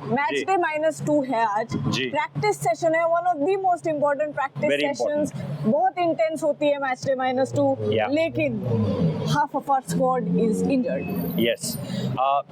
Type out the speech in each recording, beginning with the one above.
Match day -2 है आज, जी। प्रैक्टिस सेशन है, one of the most important practice Very sessions, बहुत इंटेंस होती है मैच डे -2, Yeah. लेकिन half of our squad is injured. Yes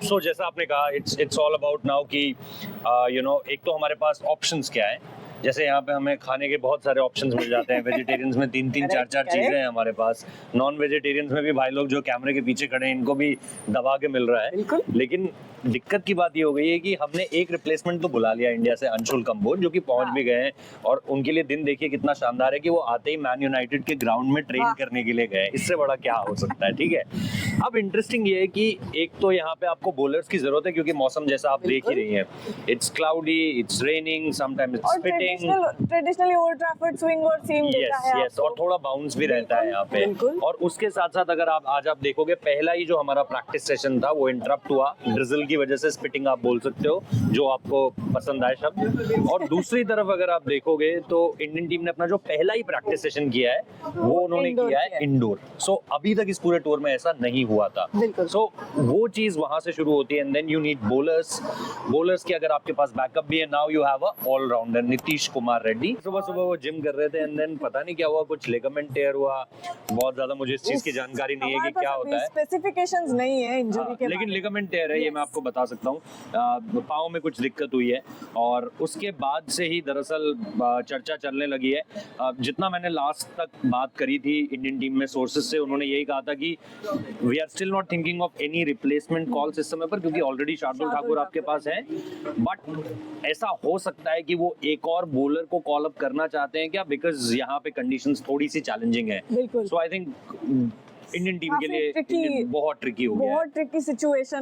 so जैसा आपने कहा इट्स ऑल अबाउट नाउ कि एक तो हमारे पास ऑप्शंस क्या है, जैसे यहाँ पे हमें खाने के बहुत सारे ऑप्शंस मिल जाते हैं। वेजिटेरियंस में 3-3 Correct, 4-4 चीजें correct. हैं हमारे पास। नॉन वेजिटेरियंस में भी भाई लोग जो कैमरे के पीछे खड़े हैं इनको भी दबा के मिल रहा है। बिल्कुल। लेकिन दिक्कत की बात ये हो गई है कि हमने एक रिप्लेसमेंट तो बुला लिया इंडिया से, अंशुल कंबोज, जो कि पहुंच भी गए हैं और उनके लिए दिन देखिए कितना शानदार है कि वो आते ही मैन यूनाइटेड के ग्राउंड में ट्रेन हाँ। करने के लिए गए। इससे बड़ा क्या हो सकता है, ठीक है। अब इंटरेस्टिंग ये है कि एक तो यहाँ पे आपको बॉलर्स की जरूरत है क्योंकि मौसम जैसा आप देख ही रही हैं, it's cloudy, it's raining, sometimes it's और spitting. Traditionally Old Trafford swing और सीम देता है यस आपको। और थोड़ा बाउंस भी रहता है यहाँ पे। बिल्कुल। और उसके साथ साथ अगर आप आज देखोगे, पहला ही जो हमारा प्रैक्टिस सेशन था वो इंटरप्ट हुआ ड्रिजल की वजह से। स्पिटिंग आप बोल सकते हो, जो आपको पसंद आए शब्द। और दूसरी तरफ अगर आप देखोगे तो इंडियन टीम ने अपना जो पहला ही प्रैक्टिस सेशन किया है वो उन्होंने Indoor किया किया है है। इंडोर। सो अभी तक इस पूरे टूर में ऐसा नहीं हुआ था। बिल्कुल। सो वो चीज वहां से शुरू होती है। And then you need bowlers की अगर आपके पास बैकअप भी है, now you have a allrounder Nitish Kumar Reddy. सुबह सुबह वो जिम कर रहे थे एंड देन पता नहीं क्या हुआ, कुछ लिगामेंट टेयर हुआ। बहुत ज्यादा मुझे इस चीज की जानकारी नहीं है कि क्या होता है। स्पेसिफिकेशंस नहीं है इंजरी के लेकिन बारे में। लिगामेंट टेयर है, ये Yes. मैं आपको बता सकता हूँ। पाँव में कुछ दिक्कत हुई है और उसके बाद से ही दरअसल चर्चा चलने लगी है। जितना मैंने लास्ट तक बात करी थी इंडियन टीम में सोर्सेज से, उन्होंने यही कहा था कि we are still not thinking of any replacement call इस समय पर, क्योंकि ऑलरेडी शार्दुल ठाकुर आपके पास है। बट ऐसा हो सकता है कि वो एक और बॉलर को कॉल अप करना चाहते हैं क्या, बिकॉज यहाँ पे कंडीशंस थोड़ी सी चैलेंजिंग है। बिल्कुल। सो आई थिंक इंडियन टीम के काफी लिए tricky- बहुत ट्रिकी हो गया है। बहुत ट्रिकी सिचुएशन